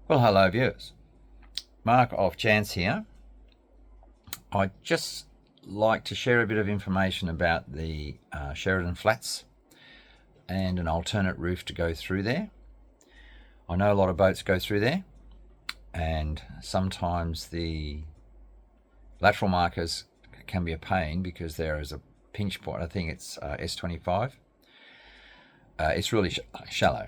Well, hello viewers. Mark off Chance here. I'd just like to share a bit of information about the Sheridan flats and an alternate route to go through there. I know a lot of boats go through there, and sometimes the lateral markers can be a pain because there is a pinch point. I think it's S25. It's really shallow.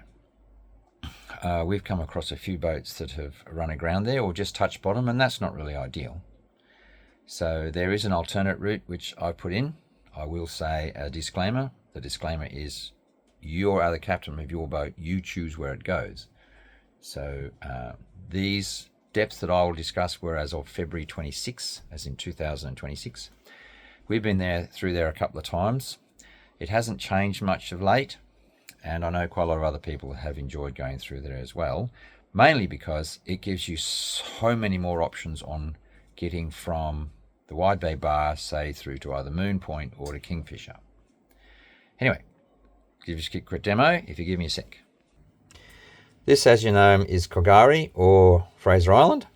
We've come across a few boats that have run aground there or just touched bottom, and that's not really ideal. So there is an alternate route which I put in. I will say a disclaimer. The disclaimer is you are the captain of your boat. You choose where it goes. So these depths that I will discuss were as of February 26, as in 2026. We've been through there a couple of times. It hasn't changed much of late. And I know quite a lot of other people have enjoyed going through there as well, mainly because it gives you so many more options on getting from the Wide Bay Bar, say, through to either Moon Point or to Kingfisher. Anyway, give you a quick demo if you give me a sec. This, as you know, is Kogari or Fraser Island.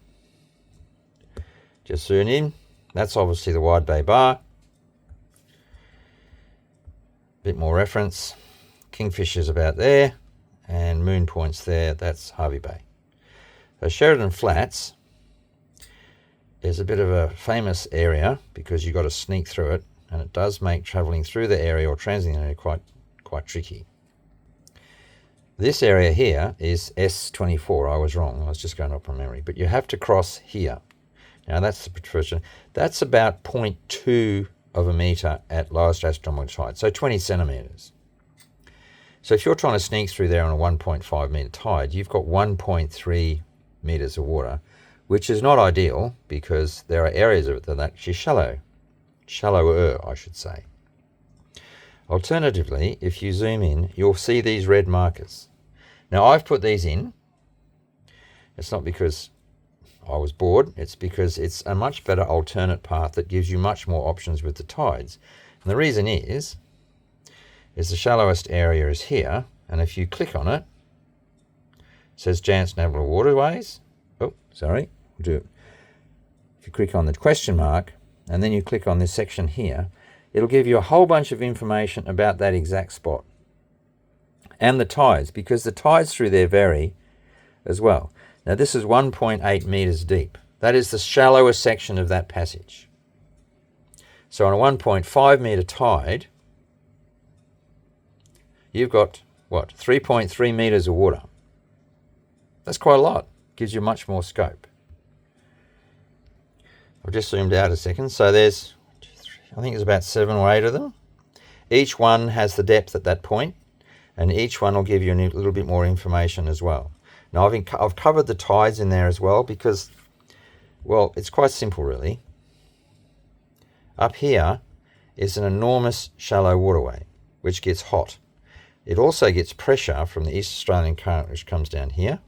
Just zoom in. That's obviously the Wide Bay Bar. Bit more reference. Kingfisher's about there, and Moon Point's there. That's Hervey Bay. So Sheridan Flats is a bit of a famous area because you've got to sneak through it, and it does make travelling through the area or transiting the area quite tricky. This area here is S24. I was wrong. I was just going up from memory. But you have to cross here. Now that's the protrusion. That's about 0.2 of a metre at lowest astronomical tide, so 20 centimetres. So if you're trying to sneak through there on a 1.5 metre tide, you've got 1.3 metres of water, which is not ideal because there are areas of it that are actually shallower, I should say. Alternatively, if you zoom in, you'll see these red markers. Now I've put these in. It's not because I was bored, it's because it's a much better alternate path that gives you much more options with the tides. And the reason is the shallowest area is here, and if you click on it, it says Jansz Navigable Waterways. Oh, sorry, we'll do it. If you click on the question mark, and then you click on this section here, it'll give you a whole bunch of information about that exact spot. And the tides, because the tides through there vary as well. Now this is 1.8 metres deep. That is the shallowest section of that passage. So on a 1.5 metre tide, you've got, what, 3.3 metres of water. That's quite a lot. Gives you much more scope. I've just zoomed out a second. So there's, I think there's about 7 or 8 of them. Each one has the depth at that point, and each one will give you a little bit more information as well. Now, I've covered the tides in there as well because, well, it's quite simple really. Up here is an enormous shallow waterway, which gets hot. It also gets pressure from the East Australian current, which comes down here.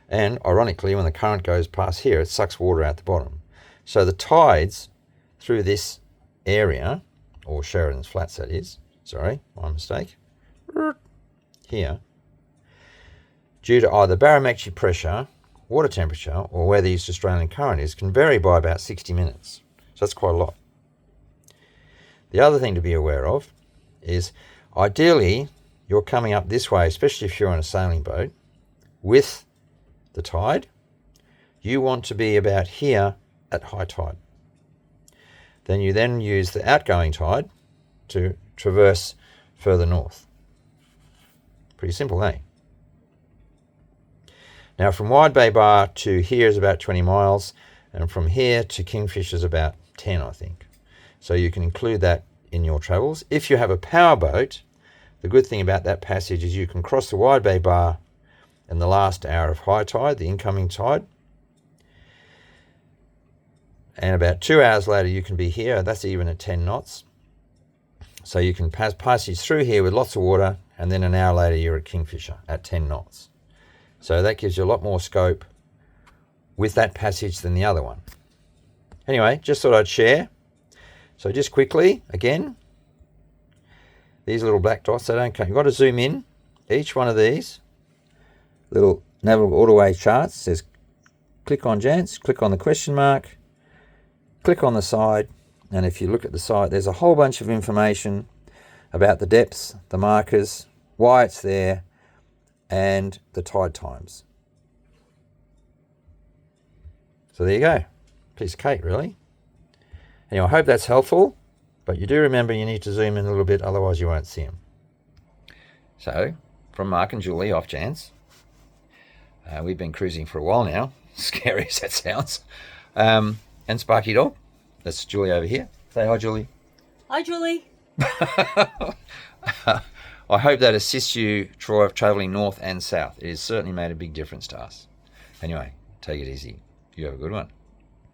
And ironically, when the current goes past here, it sucks water out the bottom. So the tides through this area, or Sheridan's Flats that is, sorry, my mistake, here, due to either barometric pressure, water temperature, or where the East Australian current is, can vary by about 60 minutes. So that's quite a lot. The other thing to be aware of is ideally, you're coming up this way, especially if you're on a sailing boat, with the tide. You want to be about here at high tide. Then you use the outgoing tide to traverse further north. Pretty simple, eh? Now from Wide Bay Bar to here is about 20 miles, and from here to Kingfisher is about 10, I think. So you can include that in your travels. If you have a power boat, the good thing about that passage is you can cross the Wide Bay Bar in the last hour of high tide, the incoming tide, and about 2 hours later you can be here. That's even at 10 knots. So you can passage through here with lots of water, and then an hour later you're at Kingfisher at 10 knots. So that gives you a lot more scope with that passage than the other one. Anyway, just thought I'd share. So just quickly, again, these little black dots, they don't come. You've got to zoom in. Each one of these little Naval Autoway charts. It says click on Jance, click on the question mark, click on the side, and if you look at the side, there's a whole bunch of information about the depths, the markers, why it's there, and the tide times. So there you go. Piece of cake, really. Anyway, I hope that's helpful, but you do remember you need to zoom in a little bit, otherwise you won't see them. So, from Mark and Julie off Jance, we've been cruising for a while now, scary as that sounds, and Sparky Dog, that's Julie over here. Say hi, Julie. Hi, Julie. I hope that assists you travelling north and south. It has certainly made a big difference to us. Anyway, take it easy. You have a good one.